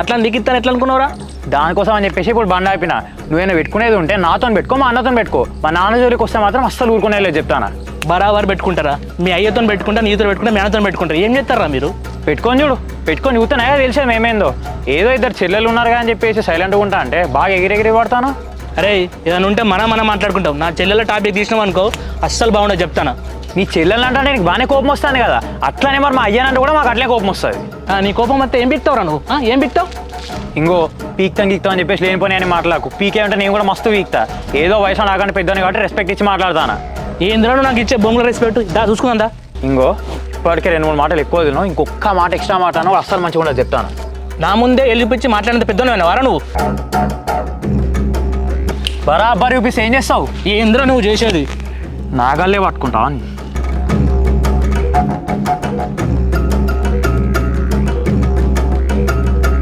అట్లా నీకు ఇస్తాను ఎట్లా అనుకున్నావురా? దానికోసం అని చెప్పేసి ఇప్పుడు బండి ఆపిన. నువ్వేనా పెట్టుకునేది ఉంటే నాతో పెట్టుకో, మా అన్నతో పెట్టుకో. మా నాన్న జోలికి వస్తే మాత్రం అస్సలు ఊరుకునేలేదు చెప్తాను. బరాబర్ పెట్టుకుంటారా? మీ అయ్యతో పెట్టుకుంటా, నీతో పెట్టుకుంటా, మీ అన్నతో పెట్టుకుంటారు. ఏం చేస్తారా మీరు? పెట్టుకొని చూడు, పెట్టుకొని చూస్తేనే తెలిసేది మేమేందో. ఏదో ఇద్దరు చెల్లెలు ఉన్నారు అని చెప్పేసి సైలెంట్గా ఉంటా అంటే బాగా ఎగిరెగిరి పడతాను. అరే ఏదైనా ఉంటే మనం మాట్లాడుకుంటాం. నా చెల్లెల టాపిక్ తీసినాం అనుకో అస్సలు బాగుండదు చెప్తాను. నీ చెల్లెలు అంటే నీకు బాగానే కోపం వస్తుంది కదా, అట్లానే మరి మా అయ్యానంటే కూడా మాకు అట్లే కోపం వస్తుంది. నీ కోపం వస్తే ఏం బిక్తావురా నువ్వు? ఏం బిక్తావు? ఇంకో పీక్తాం గీక్తాం అని చెప్పేసి లేనిపోయి అని మాట్లాడకు. పీకే అంటే నేను కూడా మస్తు పీక్తా. ఏదో వయసు నాకంటే పెద్దోని కాబట్టి రెస్పెక్ట్ ఇచ్చి మాట్లాడతాను. ఏంద్రా నాకు ఇచ్చే బొమ్మల రెస్పెక్ట్ దా చూసుకుందా. ఇంకో ఇప్పటికే 2-3 మాటలు ఎక్కువ తిన్నావు, ఇంకొక మాట ఎక్స్ట్రా మాట అన్న అస్సలు మంచిగా ఉండదు చెప్తాను. నా ముందే వెళ్ళిపించి మాట్లాడినంత పెద్దోనే వారా నువ్వు? బరాబర్ చూపిస్తే ఏం చేస్తావు? ఏంద్రా నువ్వు చేసేది? నాగల్లే పట్టుకుంటావా?